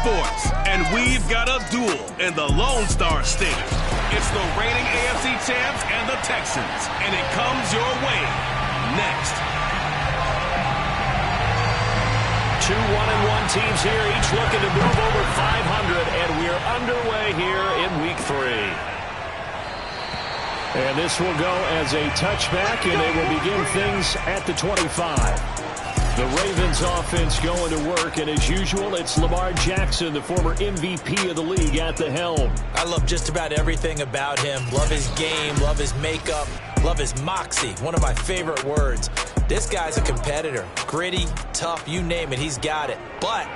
sports, and we've got a duel in the Lone Star State. It's the reigning AFC champs and the Texans, and it comes your way next. Two 1-1 teams here, each looking to move over 500, and we're underway here in Week 3. And this will go as a touchback, and they will begin things at the 25. The Ravens offense going to work, and as usual, it's Lamar Jackson, the former MVP of the league, at the helm. I love just about everything about him. Love his game, love his makeup, love his moxie, one of my favorite words. This guy's a competitor. Gritty, tough, you name it, he's got it. But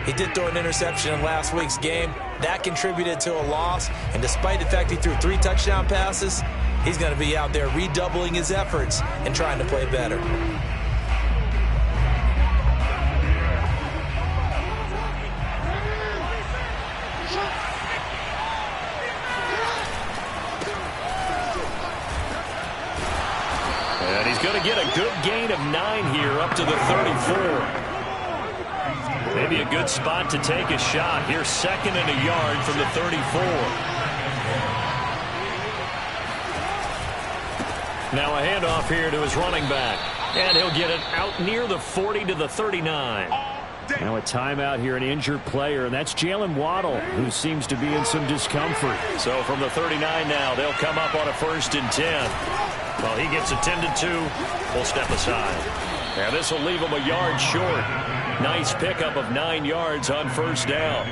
he did throw an interception in last week's game. That contributed to a loss, and despite the fact he threw 3 touchdown passes, he's going to be out there redoubling his efforts and trying to play better. And he's going to get a good gain of 9 here up to the 34. Maybe a good spot to take a shot. Here's 2nd and a yard from the 34. Now a handoff here to his running back. And he'll get it out near the 40 to the 39. Now a timeout here, an injured player, and that's Jalen Waddle, who seems to be in some discomfort. So from the 39 now, they'll come up on a 1st and 10. Well, he gets attended to. We'll step aside. And this will leave him a yard short. Nice pickup of 9 yards on 1st down.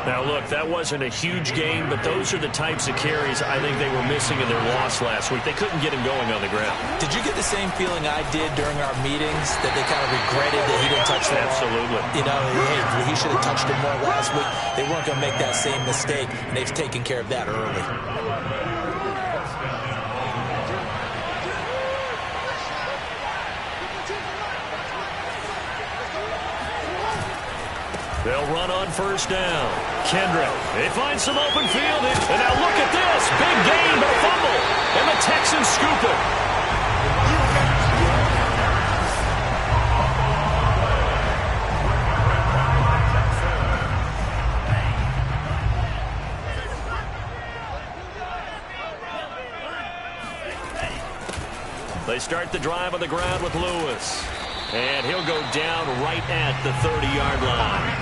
Now, look, that wasn't a huge gain, but those are the types of carries I think they were missing in their loss last week. They couldn't get him going on the ground. Did you get the same feeling I did during our meetings, that they kind of regretted that he didn't touch the ball? Absolutely. You know, hey, he should have touched it more last week. They weren't going to make that same mistake, and they've taken care of that early. They'll run on 1st down. Kendrick, they find some open field. And now look at this. Big gain, but a fumble. And the Texans scoop it. They start the drive on the ground with Lewis. And he'll go down right at the 30-yard line.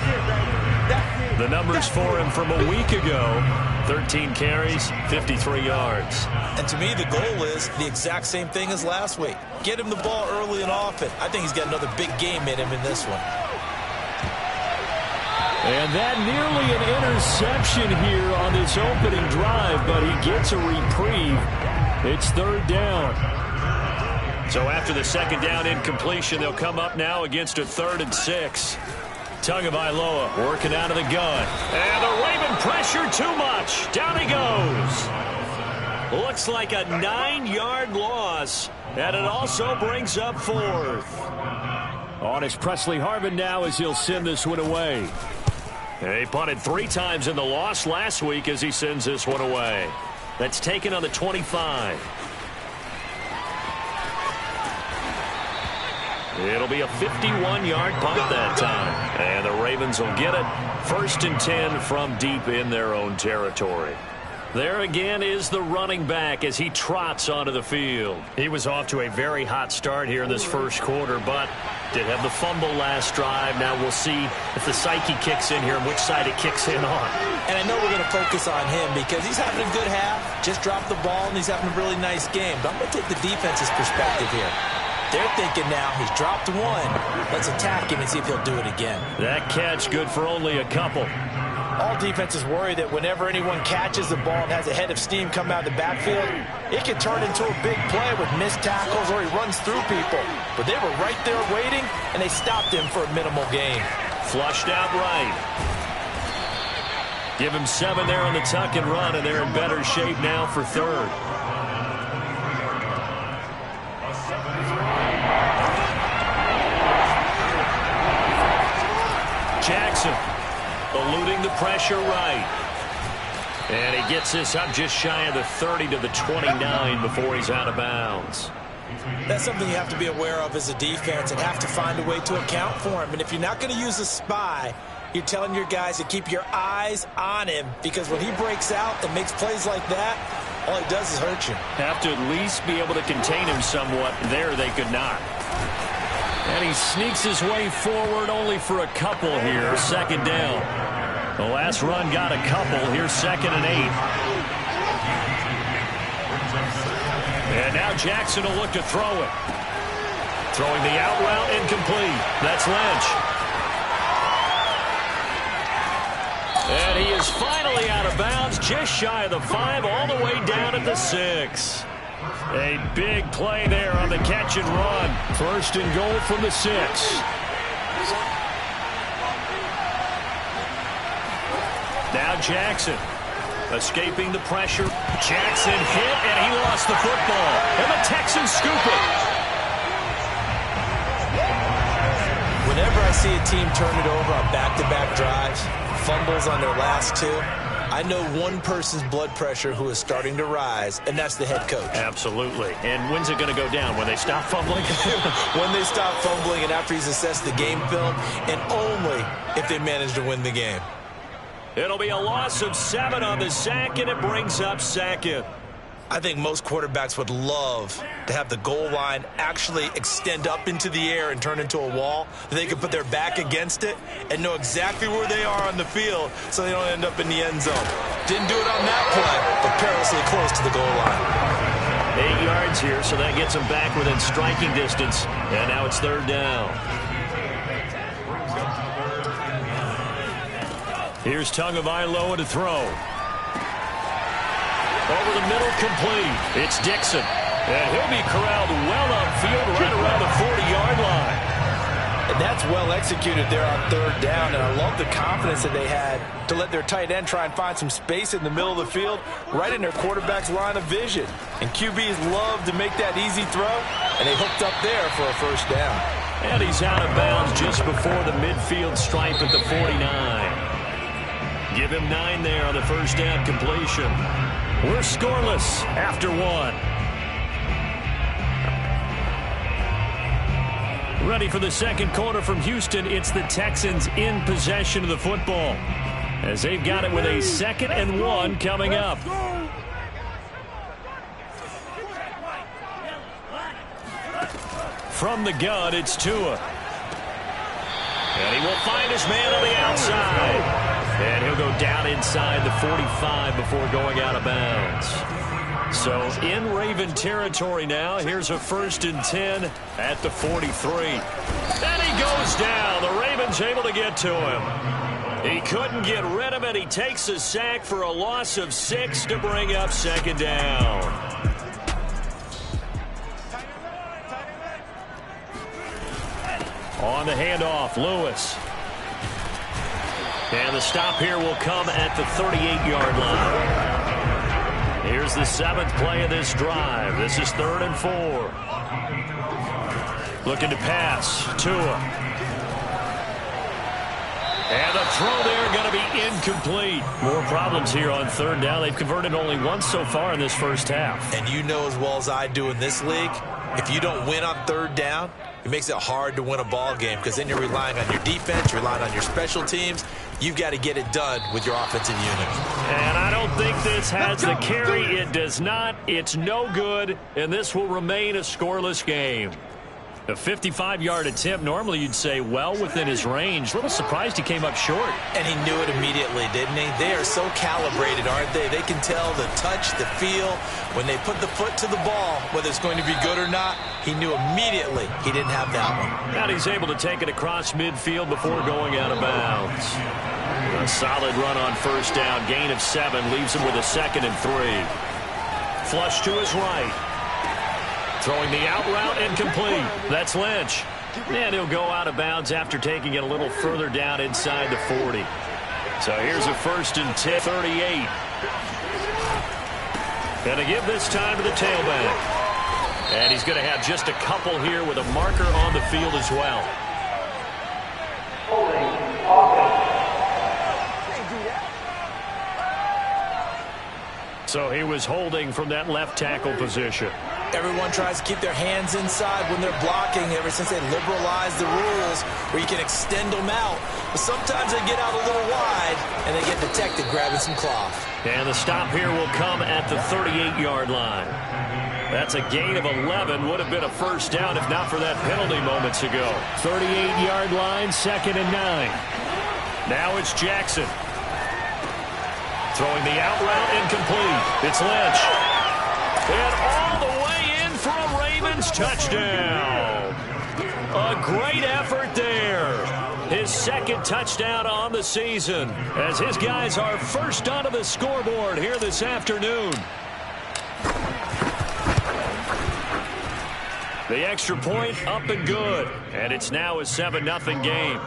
The numbers for him from a week ago, 13 carries, 53 yards. And to me, the goal is the exact same thing as last week. Get him the ball early and often. I think he's got another big game in him in this one. And that nearly an interception here on this opening drive, but he gets a reprieve. It's 3rd down. So after the 2nd down incompletion, they'll come up now against a 3rd and 6. Tagovailoa working out of the gun. And the Raven pressure too much. Down he goes. Looks like a 9-yard loss. And it also brings up 4th. On is Presley Harvin now as he'll send this one away. He punted 3 times in the loss last week as he sends this one away. That's taken on the 25. It'll be a 51-yard punt that time. And the Ravens will get it. 1st and 10 from deep in their own territory. There again is the running back as he trots onto the field. He was off to a very hot start here in this 1st quarter, but did have the fumble last drive. Now we'll see if the psyche kicks in here and which side it kicks in on. And I know we're going to focus on him because he's having a good half, just dropped the ball, and he's having a really nice game. But I'm going to take the defense's perspective here. They're thinking now he's dropped 1. Let's attack him and see if he'll do it again. That catch good for only a couple. All defenses worry that whenever anyone catches the ball and has a head of steam come out of the backfield, it can turn into a big play with missed tackles or he runs through people. But they were right there waiting, and they stopped him for a minimal gain. Flushed out right. Give him 7 there on the tuck and run, and they're in better shape now for 3rd. Jackson eluding the pressure right. And he gets this up just shy of the 30 to the 29 before he's out of bounds. That's something you have to be aware of as a defense and have to find a way to account for him. And if you're not going to use a spy, you're telling your guys to keep your eyes on him, because when he breaks out and makes plays like that, all he does is hurt you. Have to at least be able to contain him somewhat. There they could not. And he sneaks his way forward only for a couple here. Second down. The last run got a couple. Here's 2nd and 8. And now Jackson will look to throw it. Throwing the out route, incomplete. That's Lynch. And he is finally out of bounds, just shy of the 5, all the way down at the 6. A big play there on the catch and run. 1st and goal from the 6. Now Jackson escaping the pressure. Jackson hit, and he lost the football. And the Texans scoop it. Whenever I see a team turn it over on back-to-back drives, fumbles on their last 2, I know one person's blood pressure who is starting to rise, and that's the head coach. Absolutely. And when's it going to go down? When they stop fumbling? When they stop fumbling and after he's assessed the game film, and only if they manage to win the game. It'll be a loss of 7 on the sack, and it brings up 2nd. I think most quarterbacks would love to have the goal line actually extend up into the air and turn into a wall. They can put their back against it and know exactly where they are on the field so they don't end up in the end zone. Didn't do it on that play, but perilously close to the goal line. 8 yards here, so that gets them back within striking distance. And now it's 3rd down. Here's Tagovailoa to throw. Over the middle, complete. It's Dixon. And he'll be corralled well upfield right around the 40-yard line. And that's well executed there on 3rd down. And I love the confidence that they had to let their tight end try and find some space in the middle of the field, right in their quarterback's line of vision. And QBs love to make that easy throw, and they hooked up there for a 1st down. And he's out of bounds just before the midfield stripe at the 49. Give him 9 there on the 1st down completion. We're scoreless after 1. Ready for the 2nd quarter from Houston. It's the Texans in possession of the football, as they've got it with a 2nd and 1 coming up. From the gun, it's Tua. And he will find his man on the outside. And he'll go down inside the 45 before going out of bounds. So in Raven territory now. Here's a 1st and 10 at the 43. And he goes down. The Ravens able to get to him. He couldn't get rid of it. He takes a sack for a loss of 6 to bring up 2nd down. On the handoff, Lewis. And the stop here will come at the 38-yard line. Here's the 7th play of this drive. This is 3rd and 4. Looking to pass. Tua. And the throw there going to be incomplete. More problems here on 3rd down. They've converted only once so far in this 1st half. And you know as well as I do in this league, if you don't win on 3rd down, it makes it hard to win a ball game, because then you're relying on your defense, you're relying on your special teams. You've got to get it done with your offensive unit. And I don't think this has the carry. It does not. It's no good, and this will remain a scoreless game. A 55-yard attempt, normally you'd say well within his range. A little surprised he came up short. And he knew it immediately, didn't he? They are so calibrated, aren't they? They can tell the touch, the feel. When they put the foot to the ball, whether it's going to be good or not, he knew immediately he didn't have that one. And he's able to take it across midfield before going out of bounds. A solid run on 1st down. Gain of 7 leaves him with a 2nd and 3. Flush to his right. Throwing the out route, incomplete. That's Lynch. And he'll go out of bounds after taking it a little further down inside the 40. So here's a 1st and 10, 38. And to give this time to the tailback. And he's going to have just a couple here with a marker on the field as well. So he was holding from that left tackle position. Everyone tries to keep their hands inside when they're blocking ever since they liberalized the rules where you can extend them out. But sometimes they get out a little wide, and they get detected grabbing some cloth. And the stop here will come at the 38-yard line. That's a gain of 11. Would have been a first down if not for that penalty moments ago. 38-yard line, 2nd and 9. Now it's Jackson. Throwing the out route, incomplete. It's Lynch. And all the way in for a Ravens touchdown. A great effort there. His 2nd touchdown on the season as his guys are first onto the scoreboard here this afternoon. The extra point up and good. And it's now a 7-0 game.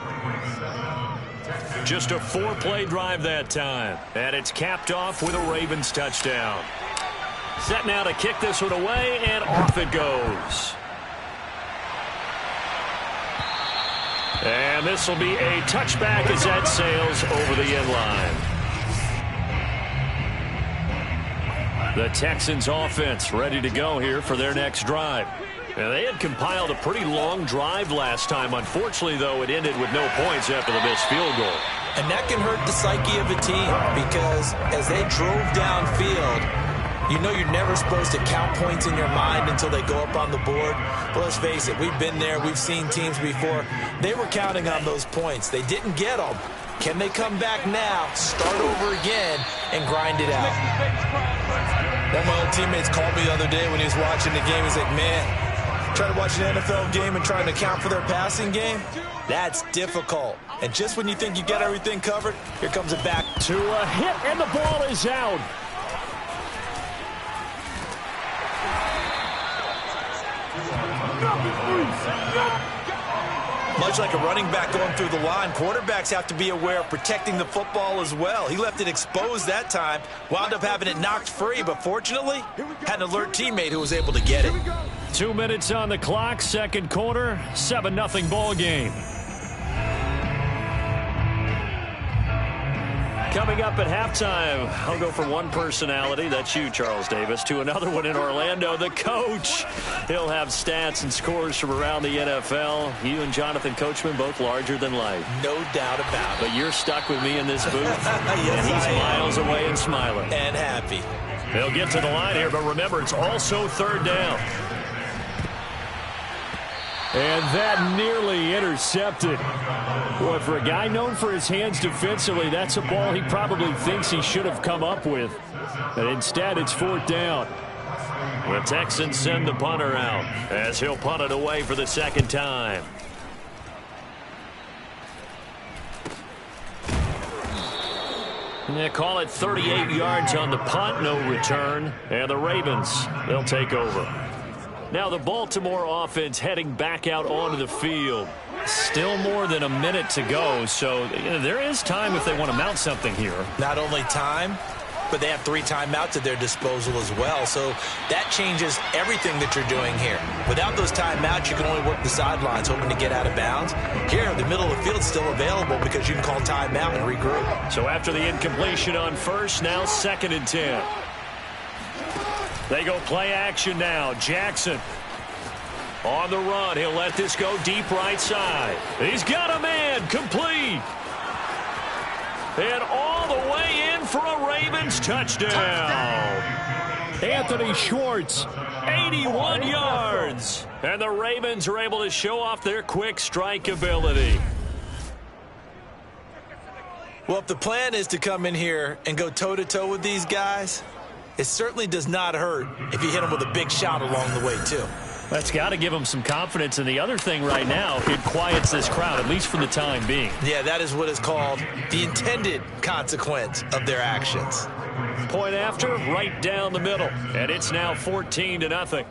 Just a 4-play drive that time. And it's capped off with a Ravens touchdown. Set now to kick this one away, and off it goes. And this will be a touchback as that sails over the end line. The Texans offense ready to go here for their next drive. And they had compiled a pretty long drive last time. Unfortunately, though, it ended with no points after the missed field goal. And that can hurt the psyche of a team because as they drove downfield, you know you're never supposed to count points in your mind until they go up on the board. But let's face it, we've been there. We've seen teams before. They were counting on those points. They didn't get them. Can they come back now, start over again, and grind it out? One of my old teammates called me the other day when he was watching the game. He's like, man, trying to watch an NFL game and trying to account for their passing game? That's difficult. And just when you think you got everything covered, here comes it back. To a hit, and the ball is out. Much like a running back going through the line, quarterbacks have to be aware of protecting the football as well. He left it exposed that time, wound up having it knocked free, but fortunately, had an alert teammate who was able to get it. 2 minutes on the clock, 2nd quarter, 7-0 ball game. Coming up at halftime, I'll go from one personality, that's you, Charles Davis, to another one in Orlando, the coach. He'll have stats and scores from around the NFL. You and Jonathan Coachman, both larger than life. No doubt about it. But you're stuck with me in this booth. Yes, and he's miles away and smiling. And happy. They'll get to the line here, but remember, it's also 3rd down. And that nearly intercepted. Boy, for a guy known for his hands defensively, that's a ball he probably thinks he should have come up with. But instead, it's 4th down. The Texans send the punter out as he'll punt it away for the 2nd time. And they call it 38 yards on the punt, no return. And the Ravens, they'll take over. Now the Baltimore offense heading back out onto the field. Still more than a minute to go, so there is time if they want to mount something here. Not only time, but they have 3 timeouts at their disposal as well, so that changes everything that you're doing here. Without those timeouts, you can only work the sidelines, hoping to get out of bounds. Here, the middle of the field is still available because you can call timeout and regroup. So after the incompletion on first, now 2nd and 10. They go play action now. Jackson on the run. He'll let this go deep right side. He's got a man. Complete. And all the way in for a Ravens touchdown. Anthony Schwartz, 81 yards. And the Ravens are able to show off their quick strike ability. Well, if the plan is to come in here and go toe-to-toe with these guys, it certainly does not hurt if you hit them with a big shot along the way, too. That's got to give them some confidence. And the other thing right now, it quiets this crowd, at least for the time being. Yeah, that is what is called the intended consequence of their actions. Point after, right down the middle. And it's now 14-0.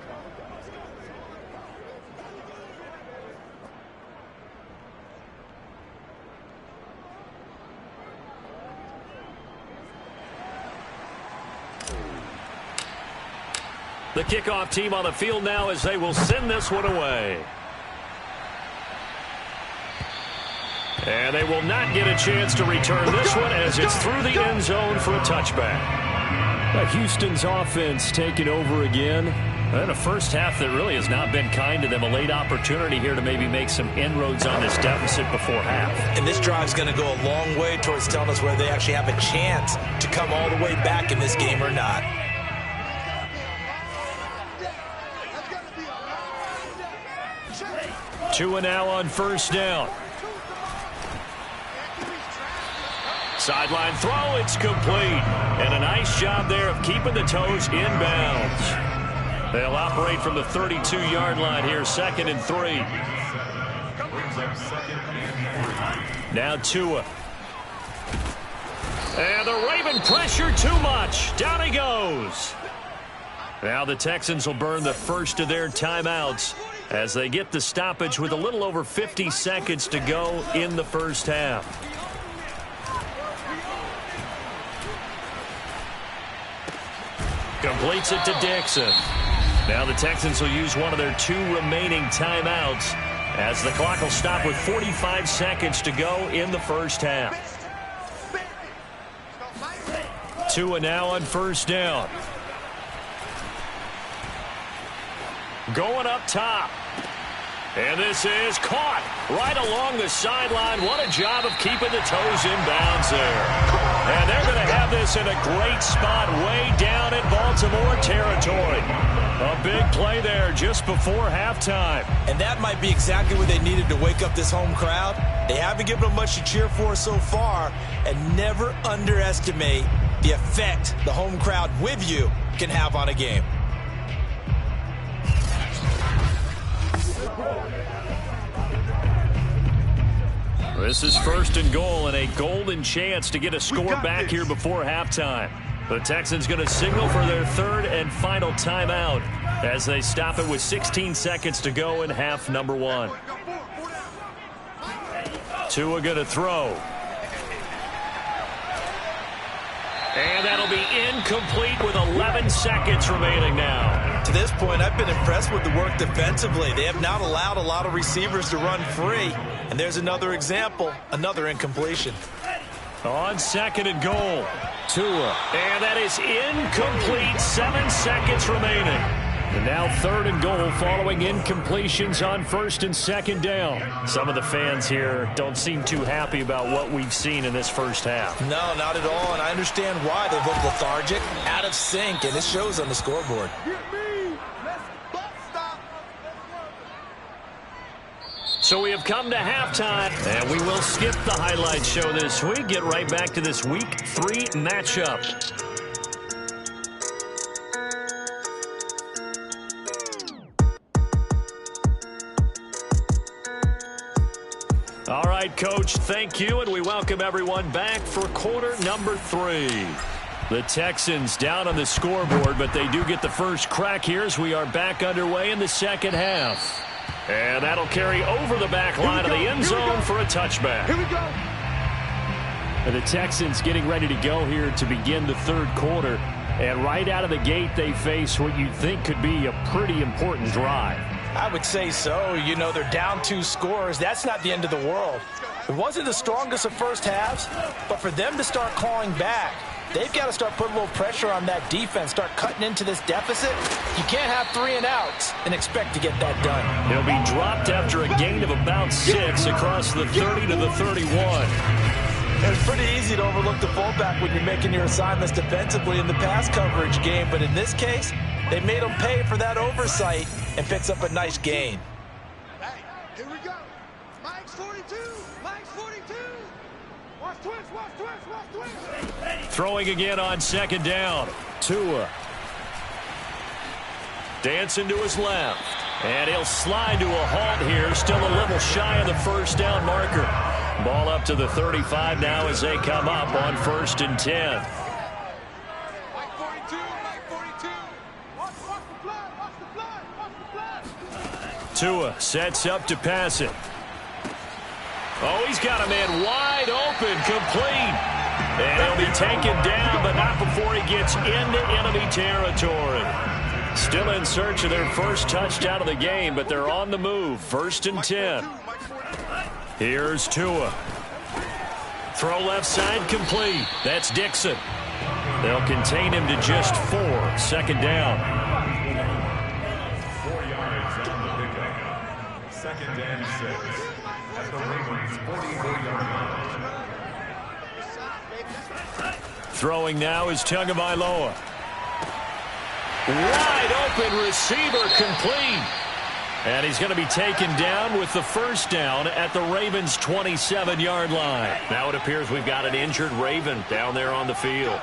The kickoff team on the field now as they will send this one away. And they will not get a chance to return this one as it's through the end zone for a touchback. Houston's offense taking over again. And a first half that really has not been kind to them. A late opportunity here to maybe make some inroads on this deficit before half. And this drive's going to go a long way towards telling us whether they actually have a chance to come all the way back in this game or not. Tua now on first down. Sideline throw, it's complete. And a nice job there of keeping the toes in bounds. They'll operate from the 32-yard line here, 2nd and 3. Now Tua. And the Raven pressure too much. Down he goes. Now the Texans will burn the first of their timeouts as they get the stoppage with a little over 50 seconds to go in the first half. Completes it to Dixon. Now the Texans will use one of their 2 remaining timeouts as the clock will stop with 45 seconds to go in the first half. Tua now on first down. Going up top. And this is caught right along the sideline. What a job of keeping the toes in bounds there. And they're going to have this in a great spot way down in Baltimore territory. A big play there just before halftime. And that might be exactly what they needed to wake up this home crowd. They haven't given them much to cheer for so far. And never underestimate the effect the home crowd with you can have on a game. This is 1st and goal and a golden chance to get a score back here before halftime. The Texans going to signal for their 3rd and final timeout as they stop it with 16 seconds to go in half number 1. Tua going to throw. And that'll be incomplete with 11 seconds remaining now. To this point, I've been impressed with the work defensively. They have not allowed a lot of receivers to run free. And there's another example, another incompletion. On 2nd and goal, Tua. And that is incomplete, 7 seconds remaining. And now 3rd and goal following incompletions on 1st and 2nd down. Some of the fans here don't seem too happy about what we've seen in this first half. No, not at all, and I understand why. They look lethargic, out of sync, and it shows on the scoreboard. So we have come to halftime, and we will skip the highlight show this week. Get right back to this Week 3 matchup. All right, Coach, thank you, and we welcome everyone back for quarter number 3. The Texans down on the scoreboard, but they do get the first crack here as we are back underway in the second half. And that'll carry over the back line of the end zone for a touchback. Here we go. And the Texans getting ready to go here to begin the 3rd quarter. And right out of the gate, they face what you think could be a pretty important drive. I would say so. You know, they're down 2 scores. That's not the end of the world. It wasn't the strongest of first halves, but for them to start clawing back, they've got to start putting a little pressure on that defense, start cutting into this deficit. You can't have 3 and outs and expect to get that done. He'll be dropped after a gain of about 6 across the 30 to the 31. And it's pretty easy to overlook the fullback when you're making your assignments defensively in the pass coverage game, but in this case, they made him pay for that oversight and picks up a nice gain. Hey, here we go. Mike's 42. Mike's 42. Watch twist, watch twist, watch twist. Throwing again on 2nd down. Tua. Dancing to his left. And he'll slide to a halt here. Still a little shy of the first down marker. Ball up to the 35 now as they come up on 1st and 10. Mike 42, Mike 42. Watch the fly, watch the fly, watch the fly. Tua sets up to pass it. Oh, he's got a man wide open, complete. And he'll be taken down, but not before he gets into enemy territory. Still in search of their first touchdown of the game, but they're on the move. 1st and 10. Here's Tua. Throw left side complete. That's Dixon. They'll contain him to just 4. 2nd down. 4 yards on the pickup. 2nd and 6 at the Ravens' 44-yard line. Throwing now is Tagovailoa. Wide open receiver, complete. And he's going to be taken down with the 1st down at the Ravens' 27-yard line. Now it appears we've got an injured Raven down there on the field.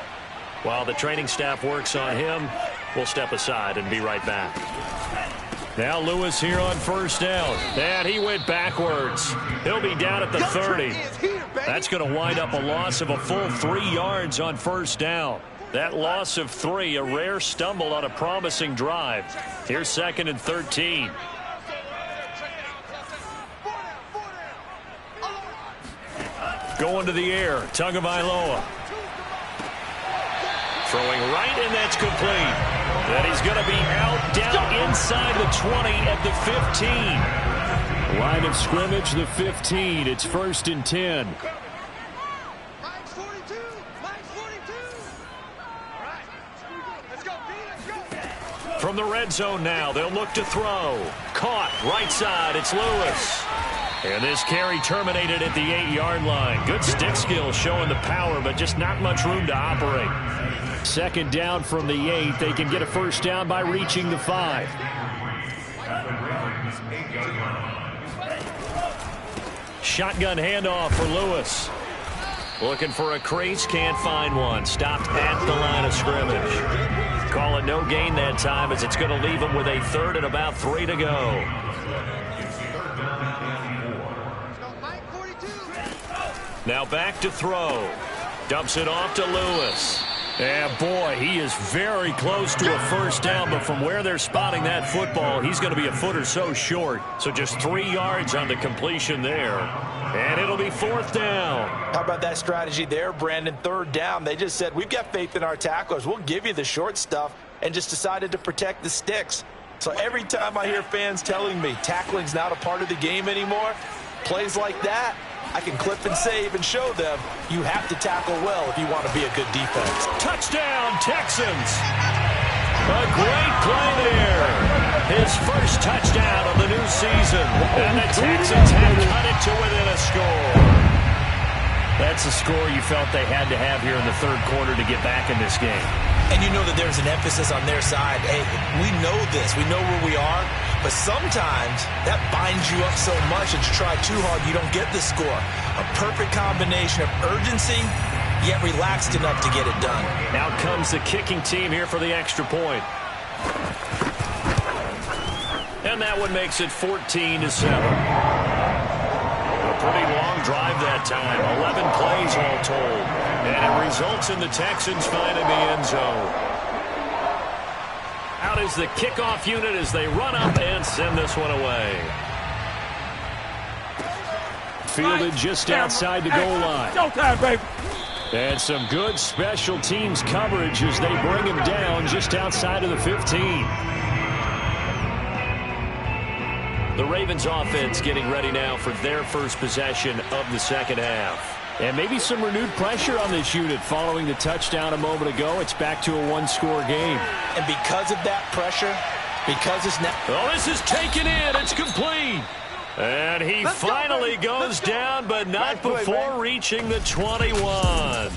While the training staff works on him, we'll step aside and be right back. Now Lewis here on 1st down. And he went backwards. He'll be down at the 30. That's going to wind up a loss of a full 3 yards on 1st down. That loss of 3, a rare stumble on a promising drive. Here's 2nd and 13. Going to the air, Tagovailoa. Throwing right, and that's complete. And he's going to be out, down inside the 20 at the 15. Line of scrimmage, the 15. It's 1st and 10. Mike's 42. Mike's 42. All right. Let's go, B. Let's go. From the red zone now, they'll look to throw. Caught, right side, it's Lewis. And this carry terminated at the 8-yard line. Good stick skill showing the power, but just not much room to operate. 2nd down from the 8. They can get a 1st down by reaching the 5. Shotgun handoff for Lewis. Looking for a crease, can't find one. Stopped at the line of scrimmage. Call it no gain that time as it's going to leave him with a 3rd and about 3 to go. Now back to throw. Dumps it off to Lewis. And boy, he is very close to a 1st down, but from where they're spotting that football, he's going to be a foot or so short. So just 3 yards on the completion there. And it'll be 4th down. How about that strategy there, Brandon? 3rd down. They just said, we've got faith in our tacklers. We'll give you the short stuff, and just decided to protect the sticks. So every time I hear fans telling me tackling's not a part of the game anymore, plays like that, I can clip and save and show them you have to tackle well if you want to be a good defense. Touchdown, Texans. A great play there. His 1st touchdown of the new season. And the Texans have cut it to within a score. That's a score you felt they had to have here in the 3rd quarter to get back in this game. And you know that there's an emphasis on their side. Hey, we know this. We know where we are. But sometimes that binds you up so much that you try too hard, you don't get the score. A perfect combination of urgency, yet relaxed enough to get it done. Out comes the kicking team here for the extra point. And that one makes it 14-7. A pretty long drive that time. 11 plays all told. And it results in the Texans finding the end zone. Out is the kickoff unit as they run up and send this one away. Fielded just outside the goal line. Showtime, baby. And some good special teams coverage as they bring him down just outside of the 15. The Ravens offense getting ready now for their 1st possession of the 2nd half. And maybe some renewed pressure on this unit following the touchdown a moment ago. It's back to a 1-score game. And because of that pressure, because it's now... Oh, this is taken in. It's complete. And he finally goes down, but not before reaching the 21.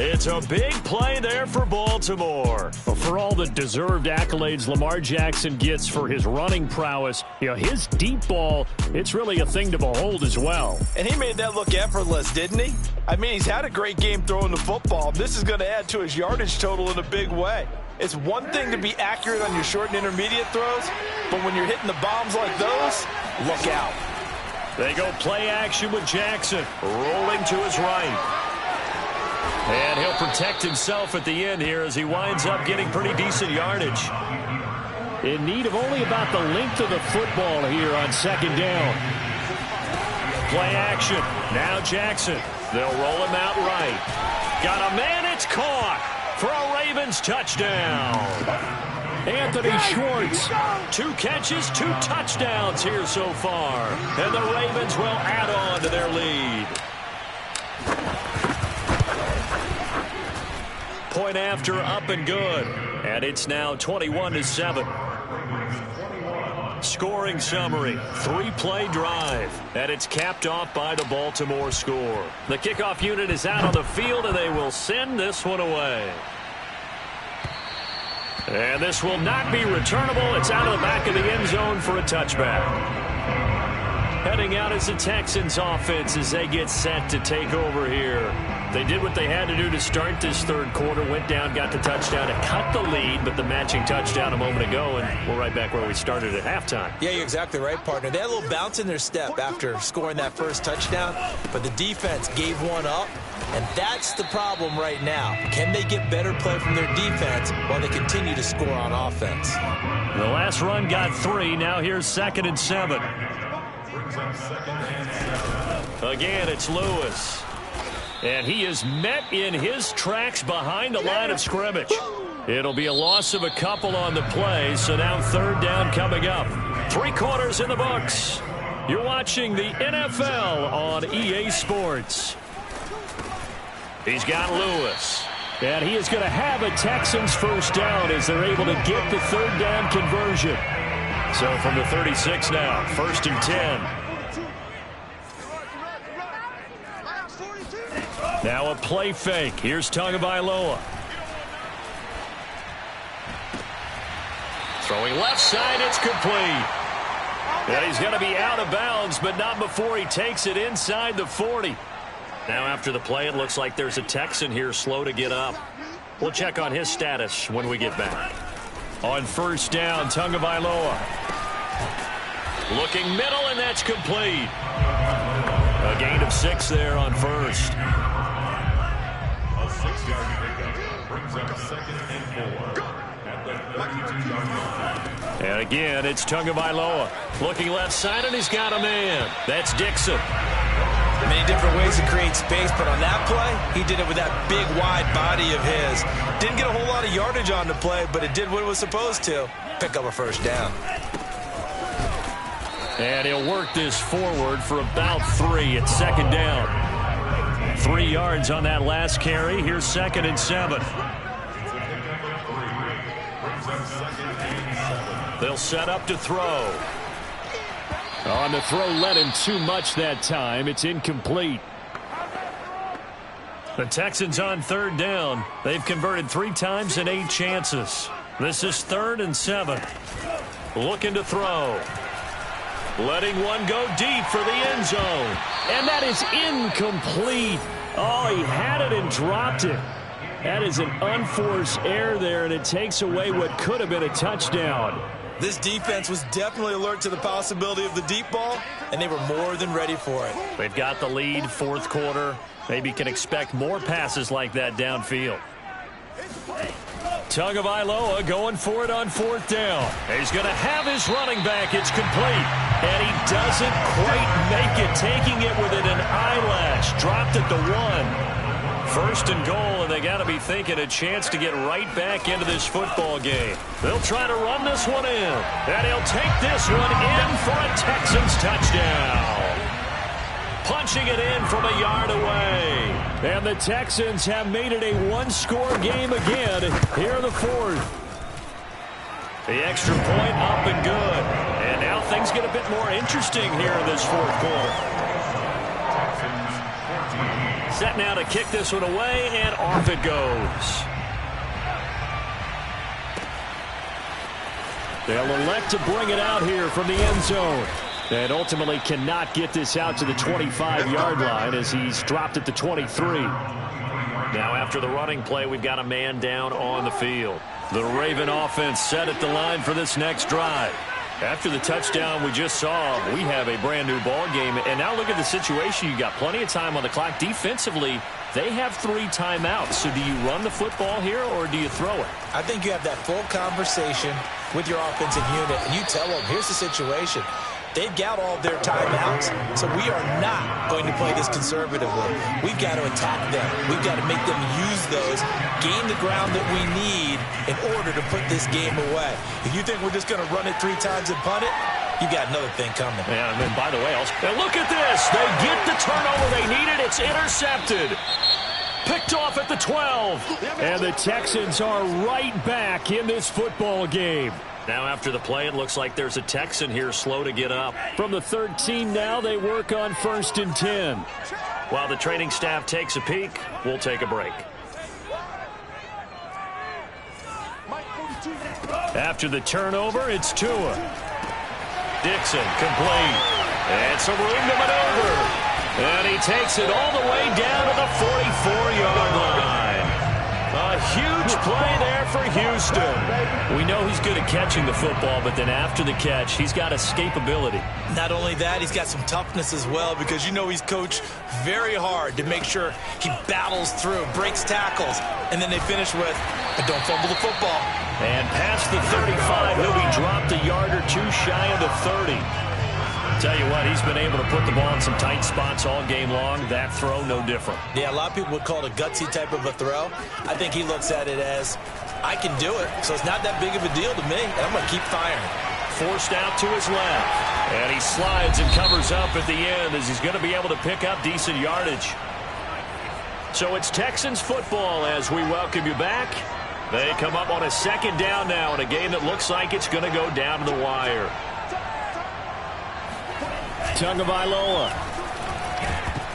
It's a big play there for Baltimore. Well, for all the deserved accolades Lamar Jackson gets for his running prowess, his deep ball, it's really a thing to behold as well. And he made that look effortless, didn't he? I mean, he's had a great game throwing the football. This is going to add to his yardage total in a big way. It's one thing to be accurate on your short and intermediate throws, but when you're hitting the bombs like those, look out. They go play action with Jackson, rolling to his right. And he'll protect himself at the end here as he winds up getting pretty decent yardage. In need of only about the length of the football here on 2nd down. Play action. Now Jackson. They'll roll him out right. Got a man. It's caught for a Ravens touchdown. Anthony Schwartz. 2 catches, 2 touchdowns here so far. And the Ravens will add on to their lead. point after, up and good. And it's now 21-7. Scoring summary, 3-play drive. And it's capped off by the Baltimore score. The kickoff unit is out on the field, and they will send this one away. And this will not be returnable. It's out of the back of the end zone for a touchback. Heading out is the Texans offense as they get set to take over here. They did what they had to do to start this third quarter. Went down, got the touchdown to cut the lead, but the matching touchdown a moment ago, and we're right back where we started at halftime. Yeah, you're exactly right, partner. They had a little bounce in their step after scoring that first touchdown, but the defense gave one up, and that's the problem right now. Can they get better play from their defense while they continue to score on offense? The last run got 3. Now here's 2nd and 7. Again, it's Lewis. And he is met in his tracks behind the line of scrimmage. It'll be a loss of a couple on the play, so now 3rd down coming up. 3 quarters in the books. You're watching the NFL on EA Sports. He's got Lewis. And he is going to have a Texans first down as they're able to get the 3rd down conversion. So from the 36 now, 1st and 10. Now a play fake. Here's Tagovailoa. Throwing left side, it's complete. And he's going to be out of bounds, but not before he takes it inside the 40. Now after the play, it looks like there's a Texan here slow to get up. We'll check on his status when we get back. On 1st down, Tagovailoa. Looking middle, and that's complete. A gain of 6 there on 1st. A 6-yard pickup brings up 2nd and 4 at the 32-yard line. And again, it's Tagovailoa. Looking left side, and he's got a man. That's Dixon. Many different ways to create space, but on that play, he did it with that big, wide body of his. Didn't get a whole lot of yardage on the play, but it did what it was supposed to. Pick up a 1st down. And he'll work this forward for about 3 at 2nd down. 3 yards on that last carry. Here's 2nd and 7. They'll set up to throw. On the throw, led him too much that time. It's incomplete. The Texans on 3rd down. They've converted 3 times and 8 chances. This is 3rd and 7. Looking to throw. Letting one go deep for the end zone. And that is incomplete. Oh, he had it and dropped it. That is an unforced error there, and it takes away what could have been a touchdown. This defense was definitely alert to the possibility of the deep ball, and they were more than ready for it. They've got the lead, 4th quarter. Maybe can expect more passes like that downfield. Tagovailoa going for it on 4th down. He's going to have his running back. It's complete. And he doesn't quite make it, taking it within an eyelash. Dropped at the 1. 1st and goal, and they got to be thinking a chance to get right back into this football game. They'll try to run this one in. And he'll take this one in for a Texans touchdown. Punching it in from a yard away. And the Texans have made it a 1-score game again here in the 4th. The extra point up and good. And now things get a bit more interesting here in this 4th quarter. Set now to kick this one away, and off it goes. They'll elect to bring it out here from the end zone. And ultimately cannot get this out to the 25-yard line as he's dropped at the 23. Now after the running play, we've got a man down on the field. The Raven offense set at the line for this next drive. After the touchdown we just saw, we have a brand-new ball game. And now look at the situation. You got plenty of time on the clock. Defensively, they have 3 timeouts. So do you run the football here or do you throw it? I think you have that full conversation with your offensive unit, and you tell them, here's the situation. They've got all their timeouts, so we are not going to play this conservatively. We've got to attack them. We've got to make them use those, gain the ground that we need in order to put this game away. If you think we're just going to run it 3 times and punt it, you got another thing coming. Yeah, and then, by the way, look at this. They get the turnover they needed. It's intercepted. Picked off at the 12. And the Texans are right back in this football game. Now after the play, it looks like there's a Texan here slow to get up. From the 13 now, they work on 1st and 10. While the training staff takes a peek, we'll take a break. After the turnover, it's Tua. Dixon complete. And some room to maneuver. And he takes it all the way down to the 44-yard line. A huge play there for Houston. We know he's good at catching the football, but then after the catch, he's got escapability. Not only that, he's got some toughness as well, because you know he's coached very hard to make sure he battles through, breaks tackles, and then they finish with, don't fumble the football. And past the 35, he'll be dropped a yard or two shy of the 30. Tell you what, he's been able to put the ball in some tight spots all game long. That throw, no different. Yeah, a lot of people would call it a gutsy type of a throw. I think he looks at it as, I can do it, so it's not that big of a deal to me, and I'm going to keep firing. Forced out to his left. And he slides and covers up at the end as he's going to be able to pick up decent yardage. So it's Texans football as we welcome you back. They come up on a 2nd down now in a game that looks like it's going to go down to the wire. Tagovailoa.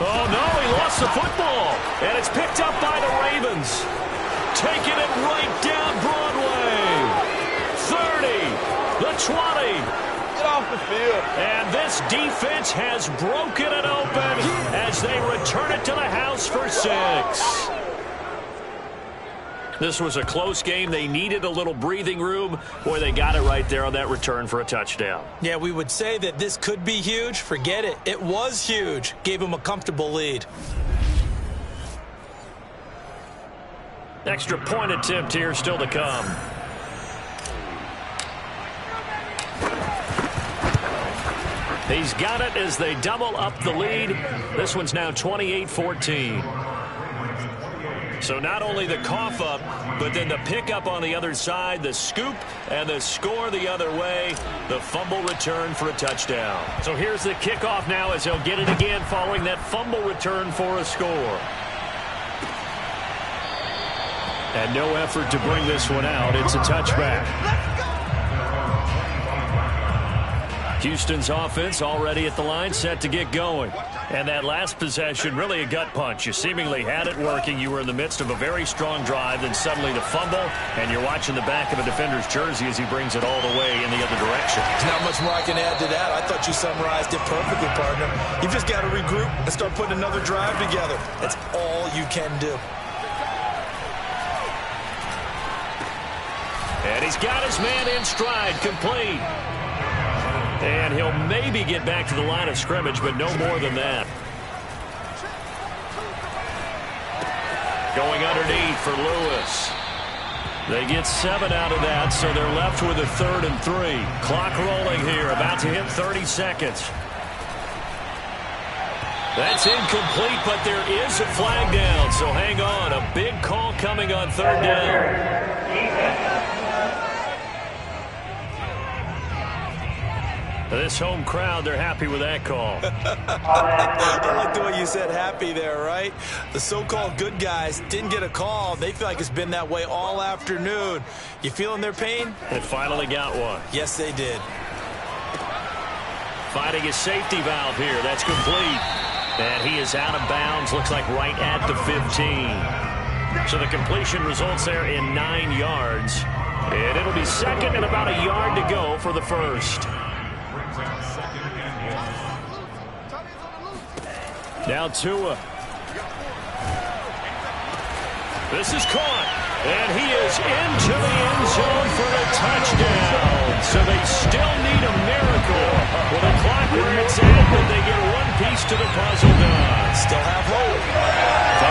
Oh, no, he lost the football. And it's picked up by the Ravens. Taking it right down Broadway. 30, the 20. Get off the field. And this defense has broken it open as they return it to the house for 6. This was a close game. They needed a little breathing room. Boy, they got it right there on that return for a touchdown. Yeah, we would say that this could be huge. Forget it. It was huge. Gave him a comfortable lead. Extra point attempt here still to come. He's got it as they double up the lead. This one's now 28-14. So not only the cough up, but then the pickup on the other side, the scoop, and the score the other way, the fumble return for a touchdown. So here's the kickoff now as he'll get it again following that fumble return for a score. And no effort to bring this one out. It's a touchback. Houston's offense already at the line, set to get going. And that last possession, really a gut punch. You seemingly had it working. You were in the midst of a very strong drive, then suddenly the fumble, and you're watching the back of a defender's jersey as he brings it all the way in the other direction. There's not much more I can add to that. I thought you summarized it perfectly, partner. You've just got to regroup and start putting another drive together. That's all you can do. And he's got his man in stride, complete. And he'll maybe get back to the line of scrimmage, but no more than that. Going underneath for Lewis. They get 7 out of that, so they're left with a 3rd and 3. Clock rolling here, about to hit 30 seconds. That's incomplete, but there is a flag down, so hang on. A big call coming on 3rd down. This home crowd, they're happy with that call. I like the way you said happy there, right? The so-called good guys didn't get a call. They feel like it's been that way all afternoon. You feeling their pain? They finally got one. Yes, they did. Finding his safety valve here. That's complete. And he is out of bounds. Looks like right at the 15. So the completion results there in 9 yards. And it'll be 2nd and about a yard to go for the first. Now Tua. This is caught. And he is into the end zone for a touchdown. So they still need a miracle. With the clock where it's at, but they get one piece to the puzzle done. Still have hope.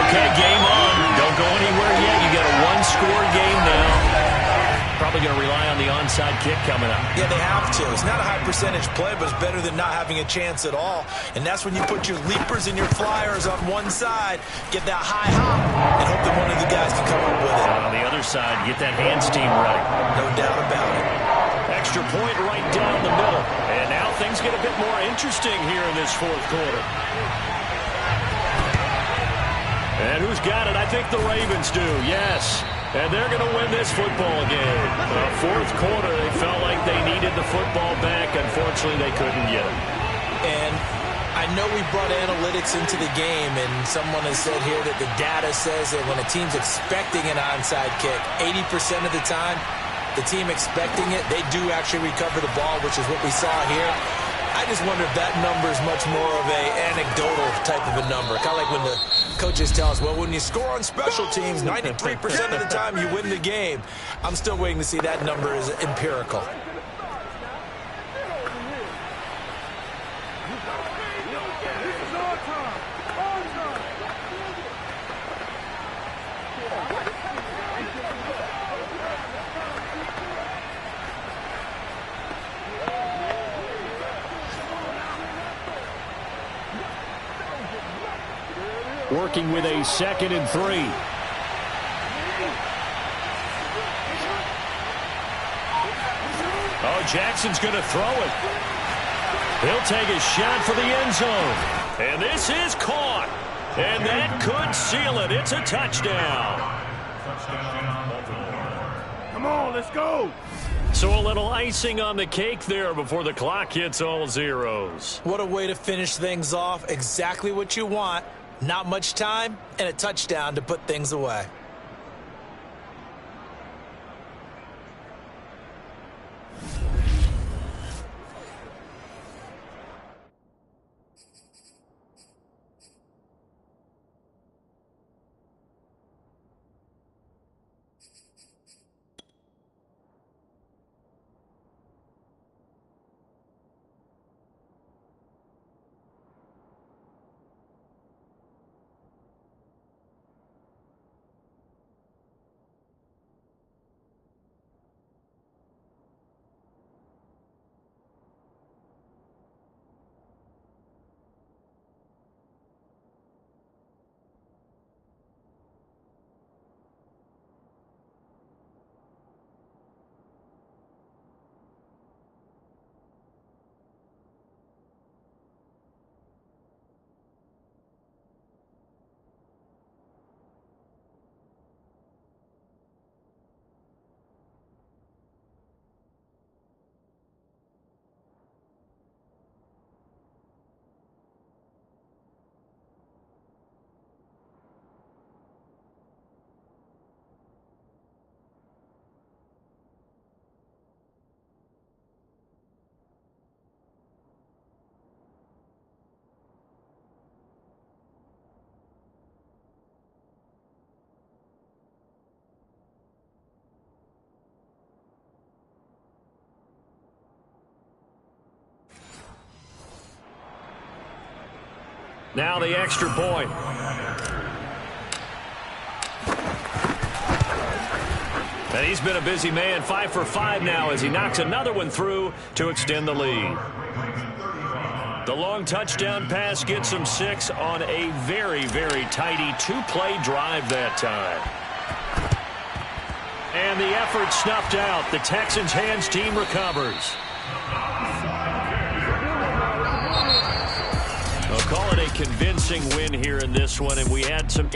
Okay, game on. Don't go anywhere yet. You got a one-score game now. Probably going to rely on the onside kick coming up. Yeah, they have to. It's not a high percentage play, but it's better than not having a chance at all. And that's when you put your leapers and your flyers on one side, get that high hop, and hope that one of the guys can come up with it. On the other side, get that hands team ready. No doubt about it. Extra point right down the middle. And now things get a bit more interesting here in this 4th quarter. And who's got it? I think the Ravens do, yes. And they're going to win this football game. Fourth quarter, they felt like they needed the football back. Unfortunately, they couldn't get it. And I know we brought analytics into the game, and someone has said here that the data says that when a team's expecting an onside kick, 80% of the time, the team expecting it, they do actually recover the ball, which is what we saw here. I just wonder if that number is much more of an anecdotal type of a number. Kind of like when the coaches tell us, well, when you score on special teams, 93% of the time you win the game. I'm still waiting to see that number is empirical. Working with a 2nd and 3. Oh, Jackson's going to throw it. He'll take a shot for the end zone. And this is caught. And that could seal it. It's a touchdown. Come on, let's go. So a little icing on the cake there before the clock hits all zeros. What a way to finish things off. Exactly what you want. Not much time and a touchdown to put things away. Now the extra point. And he's been a busy man, 5 for 5 now as he knocks another one through to extend the lead. The long touchdown pass gets him 6 on a very, very tidy 2-play drive that time. And the effort snuffed out. The Texans' hands team recovers. They'll call it a convincing win here in this one, and we had some